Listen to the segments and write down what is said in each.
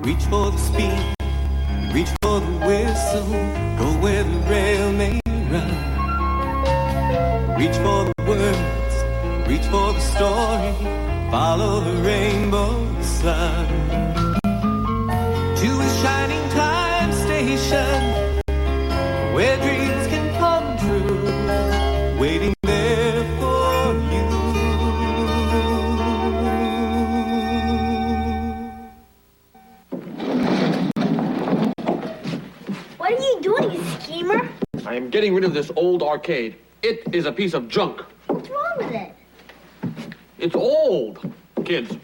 Reach for the speed, reach for the whistle, go where the rail may run. Reach for the words, reach for the story, follow the rainbow sun. To a shining time station, where dreams can come true, waiting there for you. What are you doing, you schemer? I am getting rid of this old arcade. It is a piece of junk. What's wrong with it? It's old. Kids,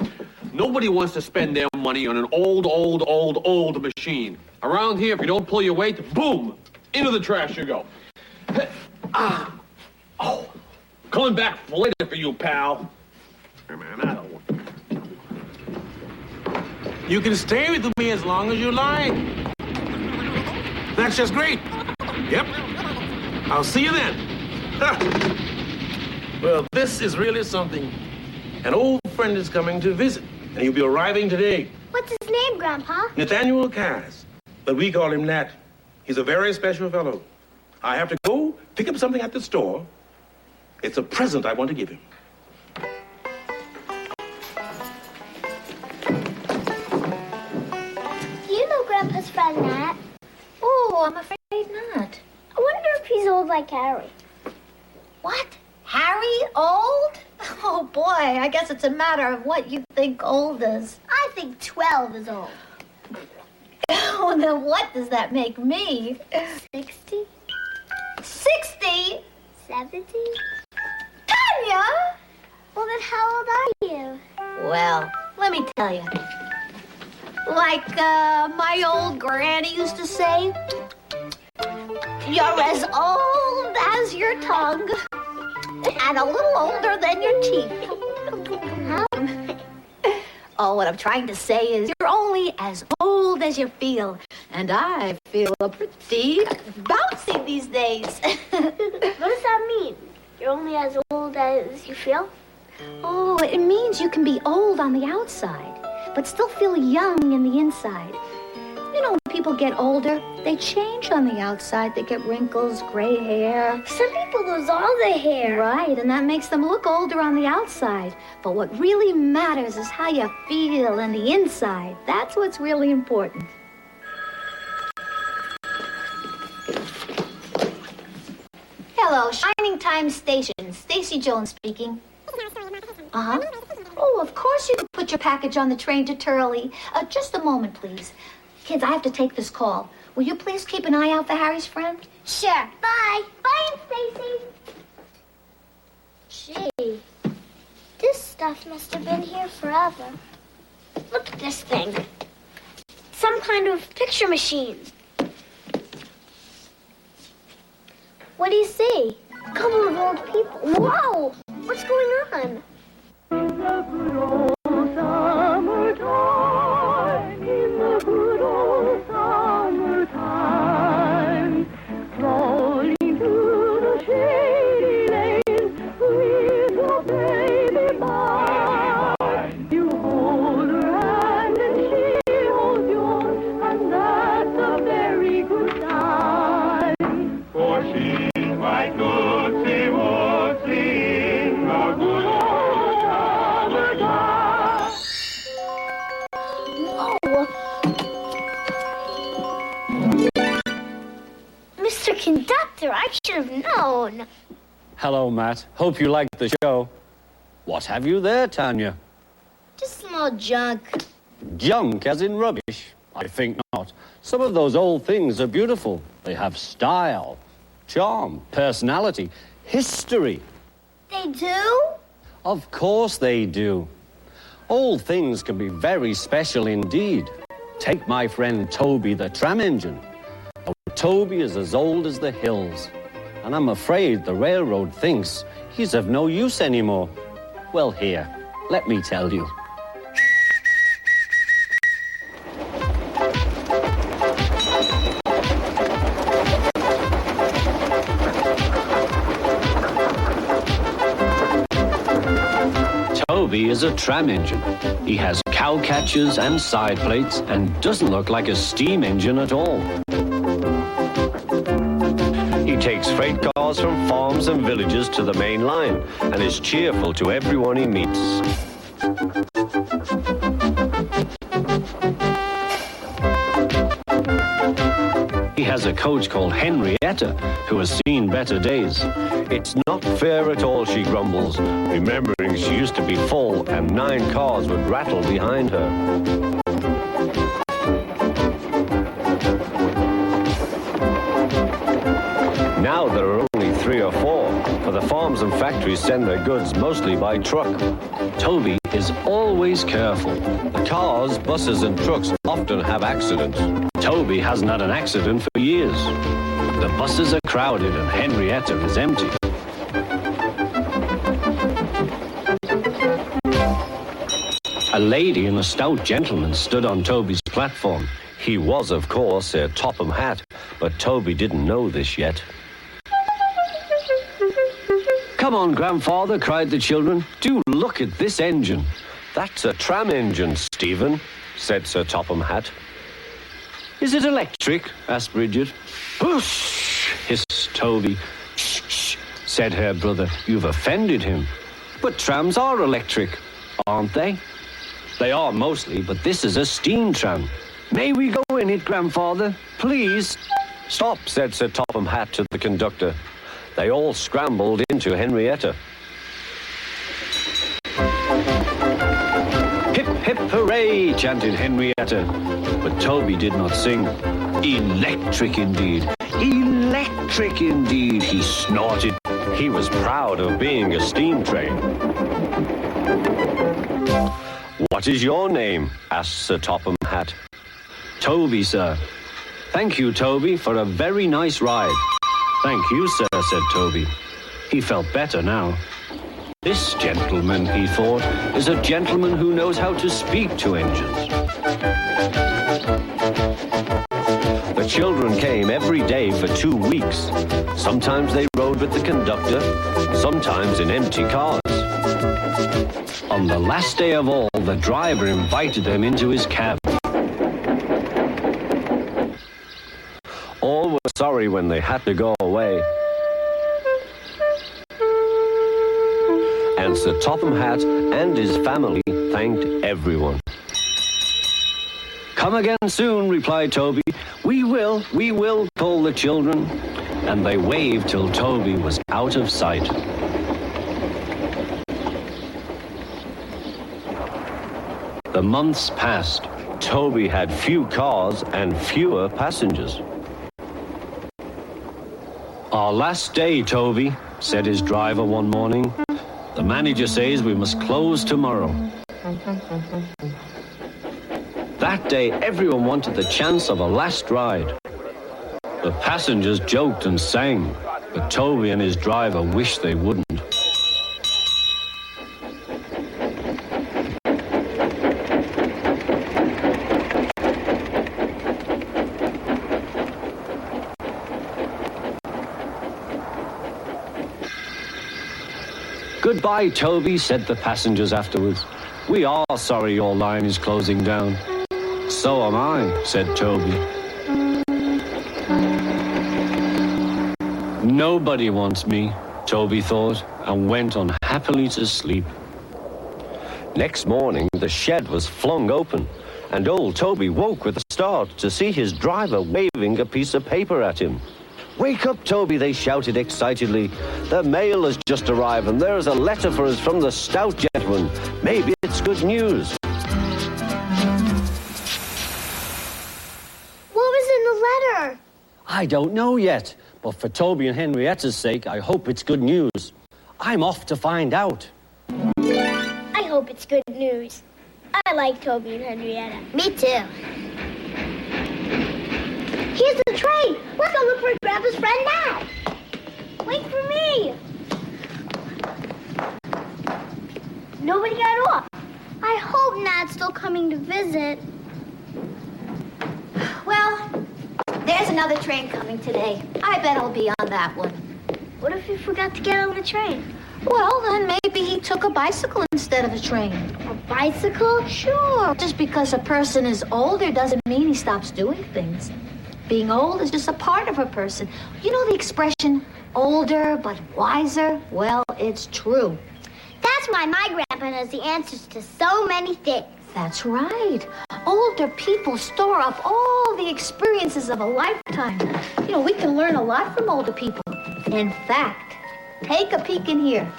nobody wants to spend their money on an old machine. Around here, if you don't pull your weight, boom, into the trash you go. Oh, coming back later for you, pal. Hey, man, I don't want... You can stay with me as long as you like. That's just great. Yep. I'll see you then. Well, this is really something. An old friend is coming to visit, and he'll be arriving today. What's his name, Grandpa? Nathaniel Cass, but we call him Nat. He's a very special fellow. I have to go pick up something at the store. It's a present I want to give him. Do you know Grandpa's friend, Nat? Oh, I'm afraid not. I wonder if he's old like Harry. What? Harry old? Oh, boy, I guess it's a matter of what you think old is. I think 12 is old. Oh, then what does that make me? 60? 60? 70? Tanya! Well, then how old are you? Well, let me tell you. Like my old granny used to say, you're as old as your tongue and a little older than your teeth. Oh, what I'm trying to say is you're only as old as you feel. And I feel pretty bouncy these days. What does that mean? You're only as old as you feel? Oh, it means you can be old on the outside, but still feel young in the inside. You know, when people get older, they change on the outside. They get wrinkles, gray hair. Some people lose all their hair. Right, and that makes them look older on the outside. But what really matters is how you feel in the inside. That's what's really important. Hello, Shining Time Station. Stacy Jones speaking. Uh-huh. Oh, of course you can put your package on the train to Turley. Just a moment, please. Kids, I have to take this call. Will you please keep an eye out for Harry's friend? Sure. Bye. Bye, Stacy. Gee, this stuff must have been here forever. Look at this thing. Some kind of picture machine. What do you see? A couple of old people. Whoa! What's going on? In the good old summertime, in the good old summertime, strolling through the shady lanes with your baby by. You hold her hand and she holds yours, and that's a very good sign. For she's my Tootsie Wootsie in the good old Mr. Conductor, I should have known. Hello, Matt. Hope you liked the show. What have you there, Tanya? Just some old junk. Junk, as in rubbish? I think not. Some of those old things are beautiful. They have style, charm, personality, history. They do? Of course they do. Old things can be very special indeed. Take my friend Toby the tram engine. Oh, Toby is as old as the hills, and I'm afraid the railroad thinks he's of no use anymore. Well, here, let me tell you. Toby is a tram engine. He has cow catchers and side plates, and doesn't look like a steam engine at all. He takes freight cars from farms and villages to the main line and is cheerful to everyone he meets. He has a coach called Henrietta, who has seen better days. It's not fair at all, she grumbles, remembering she used to be full and 9 cars would rattle behind her. Now there are only 3 or 4, for the farms and factories send their goods mostly by truck. Toby is always careful. The cars, buses and trucks often have accidents. Toby hasn't had an accident for years. The buses are crowded and Henrietta is empty. A lady and a stout gentleman stood on Toby's platform. He was, of course, Sir Topham Hatt, but Toby didn't know this yet. Come on, Grandfather, cried the children. Do look at this engine. That's a tram engine, Stephen, said Sir Topham Hatt. Is it electric? Asked Bridget. Whoosh, hissed Toby. Shh, shh, said her brother. You've offended him. But trams are electric, aren't they? They are mostly, but this is a steam tram. May we go in it, Grandfather? Please? Stop, said Sir Topham Hatt to the conductor. They all scrambled into Henrietta. Hip, hip, hooray, chanted Henrietta. But Toby did not sing. Electric indeed. Electric indeed, he snorted. He was proud of being a steam train. What is your name? Asked Sir Topham Hatt. Toby, sir. Thank you, Toby, for a very nice ride. Thank you, sir, said Toby. He felt better now. This gentleman, he thought, is a gentleman who knows how to speak to engines. The children came every day for 2 weeks. Sometimes they rode with the conductor, sometimes in empty cars. On the last day of all, the driver invited them into his cab. All were sorry when they had to go away. And Sir Topham Hatt and his family thanked everyone. Come again soon, replied Toby. We will, called the children. And they waved till Toby was out of sight. The months passed. Toby had few cars and fewer passengers. Our last day, Toby, said his driver one morning. The manager says we must close tomorrow. That day, everyone wanted the chance of a last ride. The passengers joked and sang, but Toby and his driver wished they wouldn't. Goodbye, Toby, said the passengers afterwards. We are sorry your line is closing down. So am I, said Toby. Nobody wants me, Toby thought, and went on happily to sleep. Next morning, the shed was flung open, and old Toby woke with a start to see his driver waving a piece of paper at him. Wake up, Toby, they shouted excitedly. The mail has just arrived, and there is a letter for us from the stout gentleman. Maybe it's good news. What was in the letter? I don't know yet, but for Toby and Henrietta's sake, I hope it's good news. I'm off to find out. I hope it's good news. I like Toby and Henrietta. Me too. Here's the train. Let's go look for Grandpa's friend now. Wait for me. Nobody got off. I hope Nat's still coming to visit. Well, there's another train coming today. I bet I'll be on that one. What if you forgot to get on the train? Well, then maybe he took a bicycle instead of a train. A bicycle? Sure. Just because a person is older doesn't mean he stops doing things. Being old is just a part of a person. You know the expression, older but wiser? Well, it's true. That's why my grandpa knows the answers to so many things. That's right. Older people store up all the experiences of a lifetime. You know, we can learn a lot from older people. In fact, take a peek in here,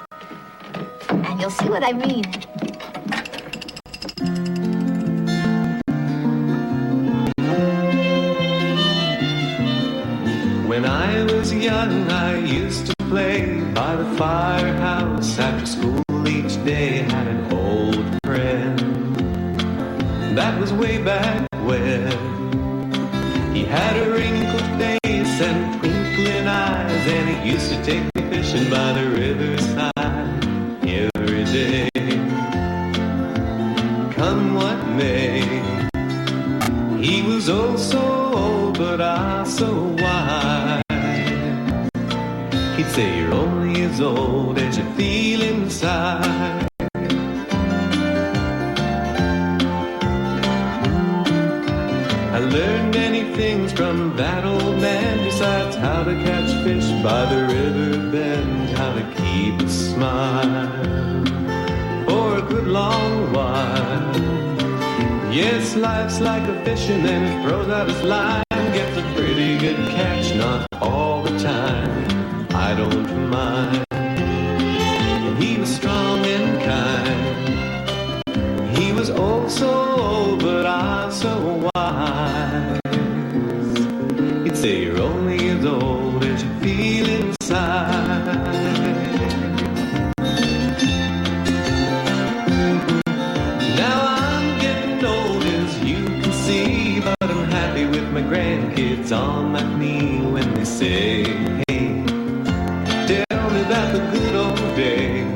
and you'll see what I mean. When I was young, I used to play by the firehouse after school each day. Had an old friend. That was way back when. He had a wrinkled face and twinkling eyes, and he used to take me fishing by the riverside every day. Come what may, he was oh so old, but ah so wise. He'd say you're only as old as you feel inside. I learned many things from that old man, besides how to catch fish by the river bend, how to keep a smile for a good long while. Yes, life's like a fisherman who throws out his line, gets a pretty good catch, not all the time. I don't mind. And he was strong and kind. He was oh so old, but I so wise. He'd say you're only as old as you feel inside. Now I'm getting old, as you can see, but I'm happy with my grandkids on my knee when they say, hey, tell me about the good old days.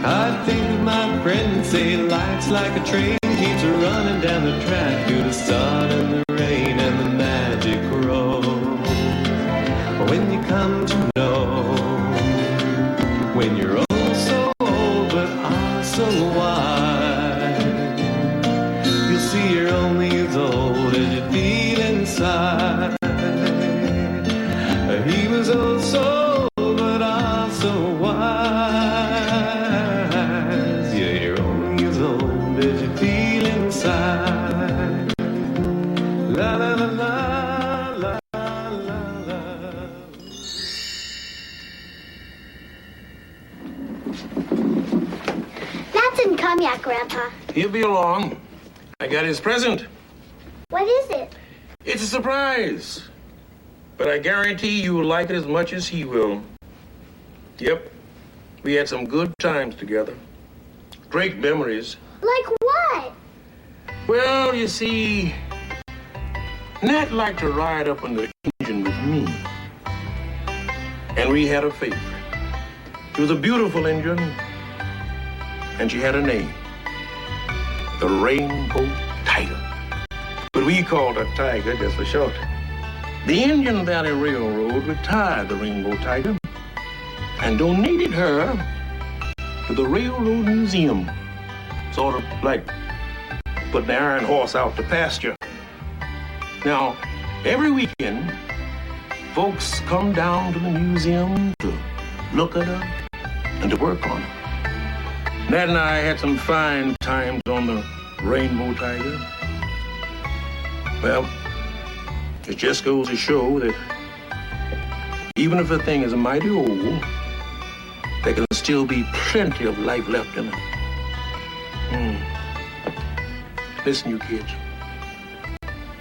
I think of my friend and say life's like a train, keeps running down the track through the sun and the rain and the magic road. When you come to know, when you're oh so old but ah so wise, you'll see you're only as old as you feel inside. He was oh so old but ah so wise. Yeah, you're only as old as you feel inside. La la la la la la la. That didn't come yet, Grandpa. He'll be along. I got his present. What is it? It's a surprise. But I guarantee you will like it as much as he will. Yep. We had some good times together. Great memories. Like what? Well, you see, Nat liked to ride up on the engine with me. And we had a favorite. She was a beautiful engine, and she had a name. The Rainbow Tiger. But we called her Tiger just for short. The Indian Valley Railroad retired the Rainbow Tiger and donated her to the Railroad Museum. Sort of like putting the iron horse out to pasture. Now, every weekend, folks come down to the museum to look at her and to work on her. Nat and I had some fine times on the Rainbow Tiger. Well, it just goes to show that even if a thing is mighty old, there can still be plenty of life left in it. Listen, you kids.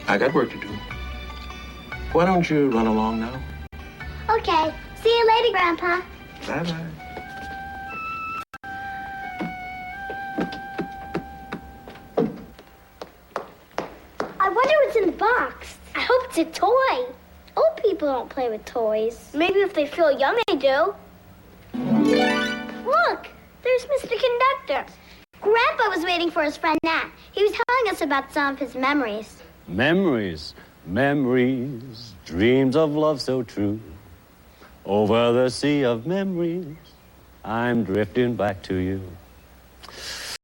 I got work to do. Why don't you run along now? Okay. See you later, Grandpa. Bye-bye. I wonder what's in the box. I hope it's a toy. Old people don't play with toys. Maybe if they feel young, they do. Look, there's Mr. Conductor. Grandpa was waiting for his friend Nat. He was telling us about some of his memories. Memories, memories, dreams of love so true. Over the sea of memories, I'm drifting back to you.